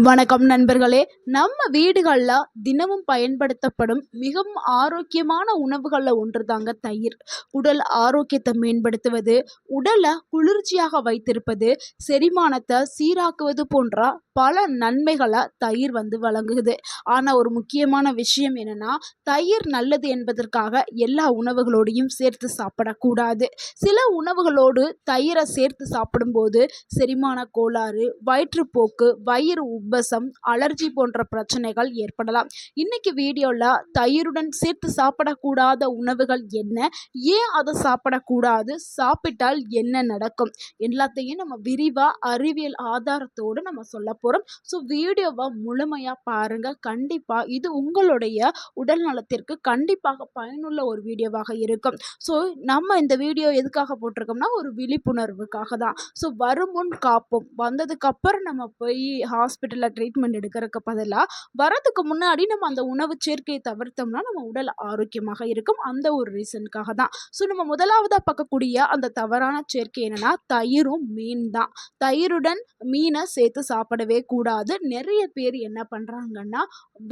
வணக்கம் நண்பர்களே. நம்ம வீடுகள்ல தினமும் பயன்படுத்தப்படும் மிகவும் ஆரோக்கியமான உணவுகள்ல ஒன்றுதாங்க தயிர். உடல் ஆரோக்கியத்தை மேம்படுத்துவது, உடலை குளிர்ச்சியாக வைத்திருப்பது, செரிமானத்தை சீராக்குவது போன்ற பல நன்மைகளை தயிர் வழங்குது. ஆனா ஒரு முக்கியமான விஷயம் என்னன்னா, தயிர் நல்லது என்பதற்காக எல்லா உணவுகளோடையும் சேர்த்து சாப்பிடக்கூடாது. சில உணவுகளோடு தயிரை சேர்த்து சாப்பிடும்போது செரிமான கோளாறு, வயிற்றுப்போக்கு, வயிறு உப்பசம், அலர்ஜி போன்ற பிரச்சனைகள் ஏற்படலாம். இன்னைக்கு வீடியோல தயிருடன் சேர்த்து சாப்பிடக்கூடாத உணவுகள் என்ன, ஏன் அதை சாப்பிடக்கூடாது, சாப்பிட்டால் என்ன நடக்கும், எல்லாத்தையும் நம்ம விரிவா அறிவியல் ஆதாரத்தோடு நம்ம சொல்ல போறோம். ஸோ வீடியோவை முழுமையா பாருங்க. கண்டிப்பா இது உங்களுடைய உடல் நலத்திற்கு கண்டிப்பாக பயனுள்ள ஒரு வீடியோவாக இருக்கும். ஸோ நம்ம இந்த வீடியோ எதுக்காக போட்டிருக்கோம்னா ஒரு விழிப்புணர்வுக்காக தான். ஸோ வருமுன் காப்போம். வந்ததுக்கப்புறம் நம்ம போய் ஹாஸ்பிட்டலில் ட்ரீட்மெண்ட் எடுக்கிறதுக்கு பதிலாக வரதுக்கு முன்னாடி நம்ம அந்த உணவு சேர்க்கையை தவிர்த்தோம்னா நம்ம உடல் ஆரோக்கியமாக இருக்கும். அந்த ஒரு ரீசனுக்காக தான். ஸோ நம்ம முதலாவதாக பார்க்கக்கூடிய அந்த தவறான சேர்க்கை என்னன்னா தயிரும் மீன் தான். தயிருடன் மீனை சேர்த்து சாப்பிடவே கூடாது. நிறைய பேர் என்ன பண்ணுறாங்கன்னா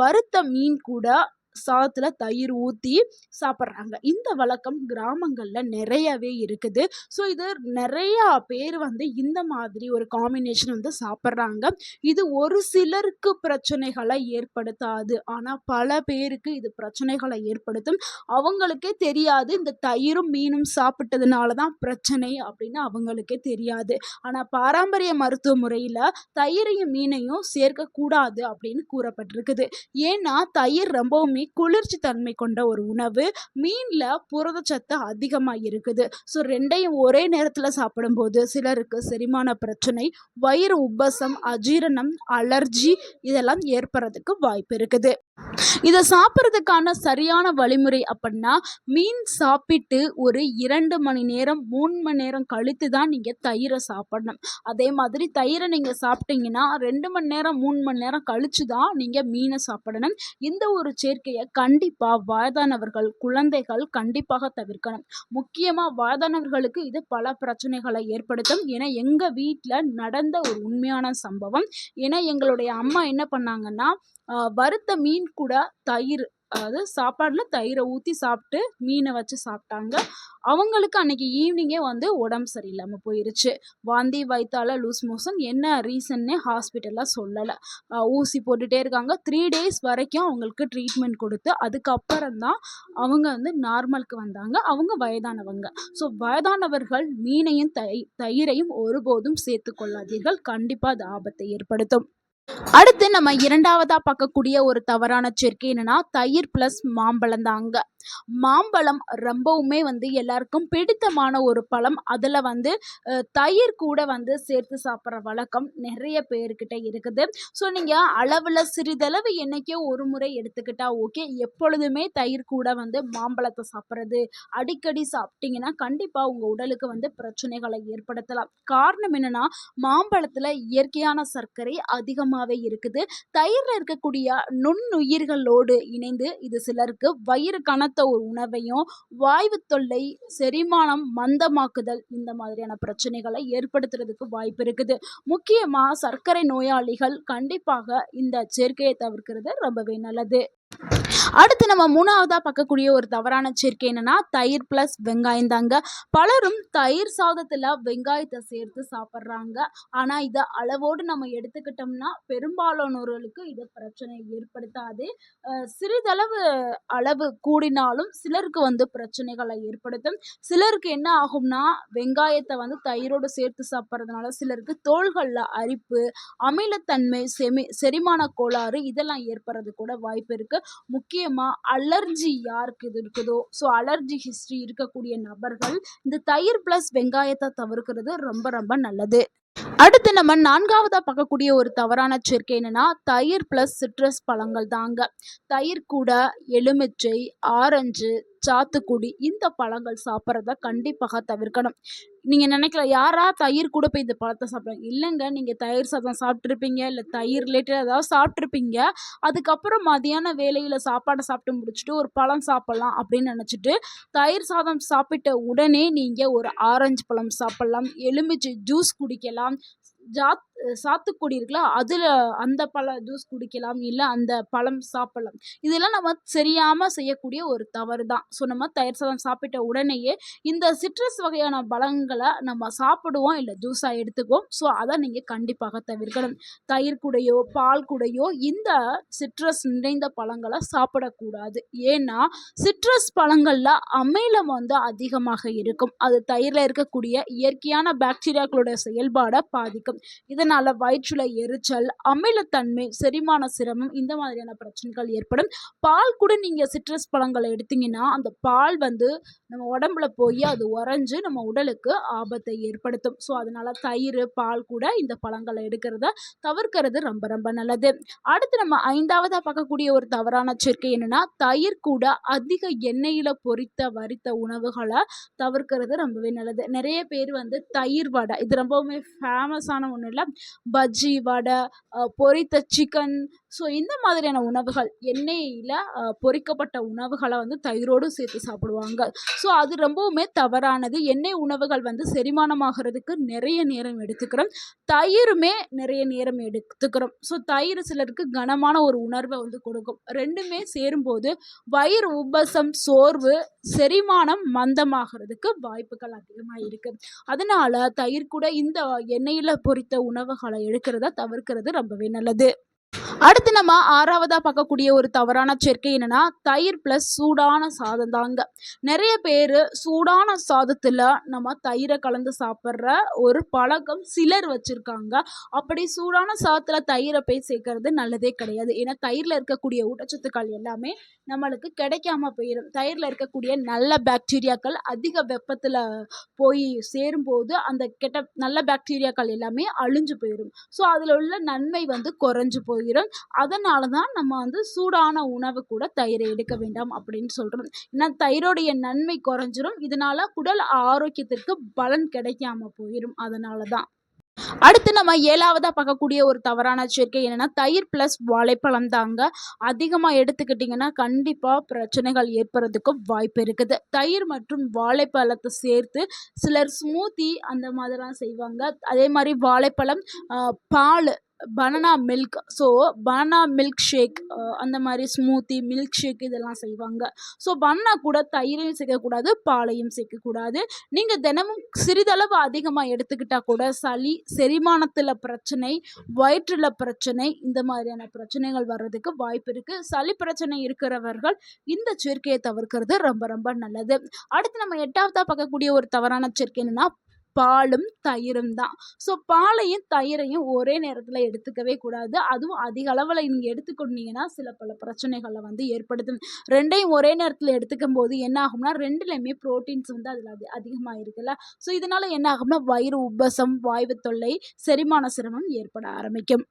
வறுத்த மீன் கூட சாதத்தில் தயிர் ஊற்றி சாப்பிட்றாங்க. இந்த வழக்கம் கிராமங்களில் நிறையவே இருக்குது. ஸோ இது நிறையா பேர் இந்த மாதிரி ஒரு காம்பினேஷன் சாப்பிட்றாங்க. இது ஒரு சிலருக்கு பிரச்சனைகளை ஏற்படுத்தாது. ஆனால் பல பேருக்கு இது பிரச்சனைகளை ஏற்படுத்தும். அவங்களுக்கே தெரியாது இந்த தயிரும் மீனும் சாப்பிட்டதுனால தான் பிரச்சனை அப்படின்னு அவங்களுக்கே தெரியாது. ஆனால் பாரம்பரிய மருத்துவ முறையில் தயிரையும் மீனையும் சேர்க்கக்கூடாது அப்படின்னு கூறப்பட்டிருக்குது. ஏன்னா தயிர் ரொம்பவுமே குளிர்ச்சி தன்மை கொண்ட ஒரு உணவு. மீன்ல புரதச்சத்து அதிகமாக இருக்குது. ஸோ ரெண்டையும் ஒரே நேரத்தில் சாப்பிடும்போது சிலருக்கு செரிமான பிரச்சனை, வயிறு உப்பசம், அஜீரணம், அலர்ஜி இதெல்லாம் ஏற்படுறதுக்கு வாய்ப்பு இருக்குது. இதை சாப்பிட்றதுக்கான சரியான வழிமுறை அப்படின்னா மீன் சாப்பிட்டு ஒரு 2 மணி நேரம் 3 மணி நேரம் கழித்து தான் நீங்கள் தயிரை சாப்பிடணும். அதே மாதிரி தயிரை நீங்கள் சாப்பிட்டீங்கன்னா 2 மணி நேரம் 3 மணி நேரம் கழித்து தான் நீங்கள் மீனை சாப்பிடணும். இந்த ஒரு சேர்க்கையை கண்டிப்பாக வயதானவர்கள், குழந்தைகள் கண்டிப்பாக தவிர்க்கணும். முக்கியமாக வயதானவர்களுக்கு இது பல பிரச்சனைகளை ஏற்படுத்தும். ஏன்னா எங்கள் வீட்டில் நடந்த ஒரு உண்மையான சம்பவம். ஏன்னா எங்களுடைய அம்மா என்ன பண்ணாங்கன்னா வறுத்த மீன் கூட தயிர், அதாவது சாப்பாடில் தயிரை ஊற்றி சாப்பிட்டு மீனை வச்சு சாப்பிட்டாங்க. அவங்களுக்கு அன்னைக்கு ஈவினிங்கே உடம்பு சரியில்லாமல் போயிருச்சு. வாந்தி, வயிற்றால, லூஸ் மோஷன், என்ன ரீசன்னே ஹாஸ்பிட்டலில் சொல்லலை. ஊசி போட்டுகிட்டே இருக்காங்க. 3 டேஸ் வரைக்கும் அவங்களுக்கு ட்ரீட்மெண்ட் கொடுத்து அதுக்கப்புறம் தான் அவங்க நார்மலுக்கு வந்தாங்க. அவங்க வயதானவங்க. ஸோ வயதானவர்கள் மீனையும் தயிரையும் ஒருபோதும் சேர்த்து கொள்ளாதீர்கள். கண்டிப்பாக அது ஆபத்தை ஏற்படுத்தும். அடுத்து நம்ம இரண்டாவதா பார்க்கக்கூடிய ஒரு தவறான சேர்க்கை என்னன்னா தயிர் பிளஸ் மாம்பழம் தாங்க. மாம்பழம் ரொம்பவுமே எல்லாருக்கும் பிடித்தமான ஒரு பழம். அதில் தயிர் கூட சேர்த்து சாப்பிட்ற வழக்கம் நிறைய பேர்கிட்ட இருக்குது. ஸோ நீங்கள் அளவில் சிறிதளவு என்னைக்கோ ஒரு முறை எடுத்துக்கிட்டா ஓகே. எப்பொழுதுமே தயிர் கூட மாம்பழத்தை சாப்பிட்றது, அடிக்கடி சாப்பிட்டீங்கன்னா கண்டிப்பாக உங்கள் உடலுக்கு பிரச்சனைகளை ஏற்படுத்தலாம். காரணம் என்னன்னா மாம்பழத்தில் இயற்கையான சர்க்கரை அதிகமாகவே இருக்குது. தயிரில் இருக்கக்கூடிய நுண்ணுயிர்களோடு இணைந்து இது சிலருக்கு வயிறு கனத்த ஒரு உணவையும், வாய்வு தொல்லை, செரிமானம் மந்தமாக்குதல் இந்த மாதிரியான பிரச்சனைகளை ஏற்படுத்துறதுக்கு வாய்ப்பு இருக்குது. முக்கியமா சர்க்கரை நோயாளிகள் கண்டிப்பாக இந்த சேர்க்கையை தவிர்க்கிறது ரொம்பவே நல்லது. அடுத்து நம்ம மூணாவதா பார்க்கக்கூடிய ஒரு தவறான சேர்க்கை என்னன்னா தயிர் பிளஸ் வெங்காயம் தாங்க. பலரும் தயிர் சாதத்தில் வெங்காயத்தை சேர்த்து சாப்பிட்றாங்க. ஆனால் இதை அளவோடு நம்ம எடுத்துக்கிட்டோம்னா பெரும்பாலானோர்களுக்கு இது பிரச்சனை ஏற்படுத்தாது. சிறிதளவு அளவு கூடினாலும் சிலருக்கு பிரச்சனைகளை ஏற்படுத்தும். சிலருக்கு என்ன ஆகும்னா வெங்காயத்தை தயிரோடு சேர்த்து சாப்பிட்றதுனால சிலருக்கு தோள்களில் அரிப்பு, அமிலத்தன்மை, செரிமான கோளாறு இதெல்லாம் ஏற்படுறது கூட வாய்ப்பு இருக்கு. முக்கியமா அலர்ஜி யாருக்கு இது இருக்குதோ, ஸோ அலர்ஜி ஹிஸ்டரி இருக்கக்கூடிய நபர்கள் இந்த தயிர் பிளஸ் வெங்காயத்தை தவிர்க்கிறது ரொம்ப ரொம்ப நல்லது. அடுத்து நம்ம நான்காவதா பார்க்கக்கூடிய ஒரு தவறான சேர்க்கை என்னன்னா தயிர் பிளஸ் சிட்ரஸ் பழங்கள் தாங்க. தயிர் கூட எலுமிச்சை, ஆரஞ்சு, சாத்துக்குடி இந்த பழங்கள் சாப்பிட்றத கண்டிப்பாக தவிர்க்கணும். நீங்கள் நினைக்கலாம் யாரா தயிர் கூட போய் இந்த பழத்தை சாப்பிட்றாங்க. இல்லைங்க, நீங்கள் தயிர் சாதம் சாப்பிட்ருப்பீங்க, இல்லை தயிர் ரிலேட்டட் ஏதாவது சாப்பிட்ருப்பீங்க. அதுக்கப்புறம் மதியான வேலையில் சாப்பாடை சாப்பிட்டு முடிச்சுட்டு ஒரு பழம் சாப்பிட்லாம் அப்படின்னு நினச்சிட்டு தயிர் சாதம் சாப்பிட்ட உடனே நீங்கள் ஒரு ஆரஞ்சு பழம் சாப்பிட்லாம், எலுமிச்சை ஜூஸ் குடிக்கலாம், சாத்துக்குடி இருக்குல்ல, அதில அந்த பழ ஜூஸ் குடிக்கலாம். இல்ல அந்த பழம் சாப்பிடலாம். இதெல்லாம் நம்ம தெரியாம செய்யக்கூடிய ஒரு தவறு தான். ஸோ நம்ம தயிர் சாதம் சாப்பிட்ட உடனேயே இந்த சிட்ரஸ் வகையான பழங்கள நம்ம சாப்பிடுவோம், இல்ல ஜூஸா எடுத்துக்குவோம். ஸோ அத நீங்க கண்டிப்பாக தவிர்க்கணும். தயிர் கூடயோ, பால் கூடயோ இந்த சிட்ரஸ் நிறைந்த பழங்கள சாப்பிடக்கூடாது. ஏன்னா, சிட்ரஸ் பழங்கள்ல அமிலம் வந்து அதிகமாக இருக்கும். அது தயிர்ல இருக்கக்கூடிய இயற்கையான பாக்டீரியாக்களோட செயல்பாட பாதிக்கும். இதனால வயிற்றுல எரிச்சல், அமிலத்தன்மை, செரிமான சிரமம் இந்த மாதிரியான பிரச்சனைகள் ஏற்படும். பால் கூட நீங்க சிட்ரஸ் பழங்கள எடுத்தீங்கன்னா, அந்த பால் வந்து நம்ம உடம்புல போய் அது உறைஞ்சு நம்ம உடலுக்கு ஆபத்தை ஏற்படுத்தும். ஸோ அதனால தயிர், பால் கூட இந்த பழங்கள எடுக்கிறத தவிர்க்கிறது ரொம்ப ரொம்ப நல்லது. அடுத்து நம்ம 5வதா பார்க்கக்கூடிய ஒரு தவறான சேர்க்கை என்னன்னா, தயிர் கூட அதிக எண்ணெயில பொரித்த, வறுத்த உணவுகள தவிர்க்கிறது ரொம்பவே நல்லது. நெறைய பேர் வந்து தயிர் வடை இது ரொம்பவுமே ஃபேமஸான ஒண்ணு இல்ல. பஜ்ஜி, வடை, பொரித்த சிக்கன் ஸோ இந்த மாதிரியான உணவுகள் எண்ணெயில பொரிக்கப்பட்ட உணவுகள வந்து தயிரோடு சேர்த்து சாப்பிடுவாங்க. ஸோ அது ரொம்பவுமே தவறானது. எண்ணெய் உணவுகள் வந்து செரிமானமாகறதுக்கு நெறைய நேரம் எடுத்துக்கிறோம். தயிருமே நெறைய நேரம் எடுத்துக்கிறோம். ஸோ தயிர் சிலருக்கு கனமான ஒரு உணர்வ வந்து கொடுக்கும். 2மே சேரும்போது வயிறு உப்பசம், சோர்வு, செரிமானம் மந்தமாகறதுக்கு வாய்ப்புகள் அதிகமா இருக்கு. அதனால தயிர் கூட இந்த எண்ணெயில பொரித்த உணவுகள எடுக்கிறத தவிர்க்கிறது ரொம்பவே நல்லது. அடுத்து நம்ம 6வதா பார்க்கக்கூடிய ஒரு தவறான சேர்க்கை என்னன்னா, தயிர் பிளஸ் சூடான சாதம் தாங்க. நெறைய பேரு சூடான சாதத்துல நம்ம தயிர கலந்து சாப்பிடுற ஒரு பழக்கம் சிலர் வச்சிருக்காங்க. அப்படி சூடான சாதத்துல தயிர போய் சேர்க்கறது நல்லதே கிடையாது. ஏன்னா தயிர்ல இருக்கக்கூடிய ஊட்டச்சத்துக்கள் எல்லாமே நம்மளுக்கு கிடைக்காம போயிரும். தயிர்ல இருக்கக்கூடிய நல்ல பாக்டீரியாக்கள் அதிக வெப்பத்துல போய் சேரும்போது, அந்த கெட்ட நல்ல பாக்டீரியாக்கள் எல்லாமே அழிஞ்சு போயிரும். ஸோ அதில உள்ள நன்மை வந்து குறைஞ்சு போயிரும். அதனால தான் நம்ம வந்து சூடான உணவு கூட தயிர எடுக்க வேண்டாம் அப்படின்னு சொல்றோம். ஏன்னா தயிரோடைய நன்மை குறைஞ்சிரும். இதனால குடல் ஆரோக்கியத்திற்கு பலன் கிடைக்காம போயிரும். அதனால தான். அடுத்து நம்ம 7வதா பார்க்கக்கூடிய ஒரு தவறான சேர்க்கை என்னன்னா, தயிர் பிளஸ் வாழைப்பழம் தாங்க. அதிகமா எடுத்துக்கிட்டீங்கன்னா, கண்டிப்பா பிரச்சனைகள் ஏற்படுறதுக்கு வாய்ப்பு இருக்குது. தயிர் மற்றும் வாழைப்பழத்த சேர்த்து சிலர் ஸ்மூத்தி அந்த மாதிரிலாம் செய்வாங்க. அதே மாரி வாழைப்பழம், பாலு banana milk so banana milk shake அந்த மாரி ஸ்மூத்தி, மில்க் ஷேக் இதெல்லாம் செய்வாங்க. ஸோ பனானா கூட தயிரையும் சேர்க்கக்கூடாது, பாலையும் சேர்க்கக்கூடாது. நீங்க தினமும் சிறிதளவு அதிகமா எடுத்துக்கிட்டா கூட சளி, செரிமானத்தில பிரச்சனை, வயிற்றில பிரச்சனை இந்த மாதிரியான பிரச்சனைகள் வர்றதுக்கு வாய்ப்பு இருக்கு. சளி பிரச்சனை இருக்கிறவர்கள் இந்த சேர்க்கையை தவிர்க்கிறது ரொம்ப ரொம்ப நல்லது. அடுத்து நம்ம 8வதா பார்க்கக்கூடிய ஒரு தவறான சேர்க்கை என்னன்னா, பாலும், தயிரும் தான். ஸோ பாலையும், தயிரையும் ஒரே நேரத்தில எடுத்துக்கவே கூடாது. அதுவும் அதிக அளவுல நீங்க எடுத்துக்கொண்டீங்கன்னா, சில பல பிரச்சனைகள வந்து ஏற்படுத்தும். 2யும் ஒரே நேரத்தில எடுத்துக்கும்போது என்ன ஆகும்னா, 2லயுமே புரோட்டீன்ஸ் வந்து அதில அதிகமா இருக்குல்ல. ஸோ இதனால என்ன ஆகும்னா, வயிறு உப்பசம், வாய்வு தொல்லை, செரிமான சிரமம் ஏற்பட ஆரம்பிக்கும்.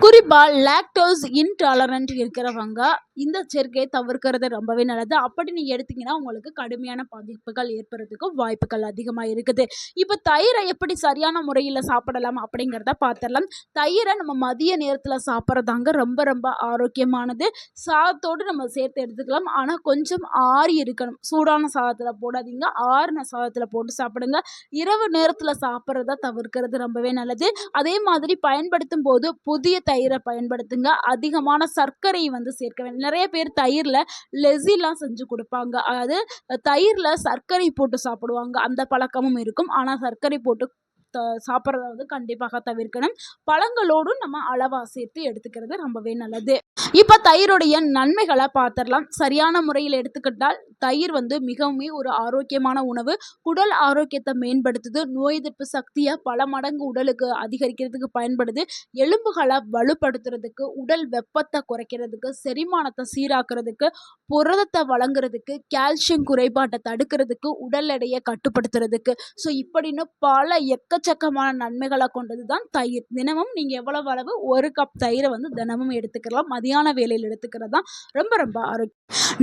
குறிப்பா லாக்டோஸ் இன்டாலரன்ட் இருக்கிறவங்க இந்த சேர்க்கையை தவிர்க்கிறது ரொம்பவே நல்லது. அப்படி நீங்க எடுத்தீங்கன்னா, உங்களுக்கு கடுமையான பாதிப்புகள் ஏற்படுறதுக்கு வாய்ப்புகள் அதிகமா இருக்குது. இப்ப தயிர எப்படி சரியான முறையில சாப்பிடலாம் அப்படிங்கிறத பார்த்துரலாம். தயிர நம்ம மதிய நேரத்தில சாப்பிடுறதாங்க ரொம்ப ரொம்ப ஆரோக்கியமானது. சாதத்தோடு நம்ம சேர்த்து எடுத்துக்கலாம். ஆனா கொஞ்சம் ஆறி இருக்கணும். சூடான சாதத்தில போடாதீங்க. ஆறுன சாதத்தில போட்டு சாப்பிடுங்க. இரவு நேரத்தில சாப்பிடுறத தவிர்க்கிறது ரொம்பவே நல்லது. அதே மாதிரி பயன்படுத்தும்போது புதிய தயிர பயன்படுத்துங்க. அதிகமான சர்க்கரை வந்து சேர்க்க வேண்டாம். நெறைய பேர் தயிர்ல லெசிலாம் செஞ்சு குடுப்பாங்க. அதாவது தயிர்ல சர்க்கரை போட்டு சாப்பிடுவாங்க. அந்த பழக்கமும் இருக்கும். ஆனா சர்க்கரை போட்டு சாப்பிடுறத வந்து கண்டிப்பாக தவிர்க்கணும். பழங்களோடும் நம்ம அளவா சேர்த்து எடுத்துக்கிறது ரொம்பவே நல்லது. இப்ப தயிருடைய நன்மைகள பார்த்துரலாம். சரியான முறையில் எடுத்துக்கிட்டால் தயிர் வந்து மிகவுமே ஒரு ஆரோக்கியமான உணவு. குடல் ஆரோக்கியத்த மேம்படுத்துது. நோய் எதிர்ப்பு சக்திய பல மடங்கு உடலுக்கு அதிகரிக்கிறதுக்கு பயன்படுது. எலும்புகள வலுப்படுத்துறதுக்கு, உடல் வெப்பத்த குறைக்கிறதுக்கு, செரிமானத்த சீராக்குறதுக்கு, புரதத்த வழங்குறதுக்கு, கால்சியம் குறைபாட்ட தடுக்கிறதுக்கு, உடல் எடைய கட்டுப்படுத்துறதுக்கு. ஸோ இப்படின்னு பல எக்கச்சக்கமான நன்மைகள கொண்டது தான் தயிர். தினமும் நீங்க எவ்வளவு அளவு 1 கப் தயிர வந்து தினமும் எடுத்துக்கலாம். மதியான வேளையில எடுத்துக்கிறது தான் ரொம்ப ரொம்ப ஆரோக்கியம்.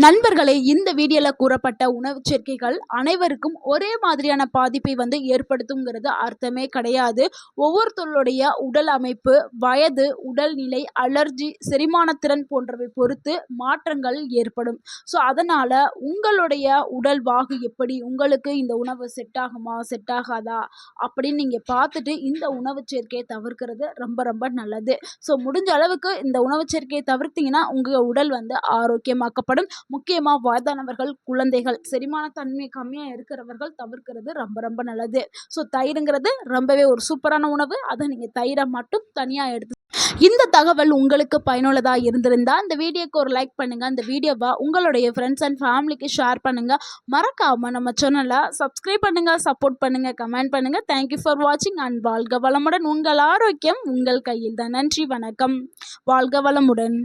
நண்பர்களே, இந்த வீடியோல கூறப்பட்ட உணவு சேர்க்கைகள் அனைவருக்கும் ஒரே மாதிரியான பாதிப்பை வந்து ஏற்படுத்துங்கிறது அர்த்தமே கிடையாது. ஒவ்வொருத்தருடைய உடல் அமைப்பு, வயது, உடல்நிலை, அலர்ஜி, செரிமானத்திறன் போன்றவை பொறுத்து மாற்றங்கள் ஏற்படும். ஸோ அதனால உங்களுடைய உடல் வாகு எப்படி, உங்களுக்கு இந்த உணவு செட் ஆகுமா, செட் ஆகாதா அப்படின்னு நீங்கள் பார்த்துட்டு இந்த உணவு சேர்க்கையை தவிர்க்கிறது ரொம்ப ரொம்ப நல்லது. ஸோ முடிஞ்ச அளவுக்கு இந்த உணவு சேர்க்கையை தவிர்த்தீங்கன்னா உங்கள் உடல் வந்து ஆரோக்கியமாக்கப்படும். முக்கியமாக வயதானவர்கள், குழந்தைகள், செரிமான தன்மை கம்மியாக இருக்கிறவர்கள் தவிர்க்கிறது ரொம்ப ரொம்ப நல்லது. ஸோ தயிருங்கிறது ரொம்பவே ஒரு சூப்பரான உணவு. அதை நீங்கள் தயிரை மட்டும் தனியாக எடுத்து இந்த தகவல் உங்களுக்கு பயனுள்ளதாக இருந்திருந்தால் இந்த வீடியோக்கு ஒரு லைக் பண்ணுங்கள். இந்த வீடியோவை உங்களுடைய ஃப்ரெண்ட்ஸ் அண்ட் ஃபேமிலிக்கு ஷேர் பண்ணுங்கள். மறக்காமல் நம்ம சேனலை சப்ஸ்கிரைப் பண்ணுங்கள், சப்போர்ட் பண்ணுங்கள், கமெண்ட் பண்ணுங்கள். தேங்க்யூ ஃபார் வாட்சிங் அண்ட் வாழ்க வளமுடன். உங்கள் ஆரோக்கியம் உங்கள் கையில் தான். நன்றி, வணக்கம். வாழ்க வளமுடன்.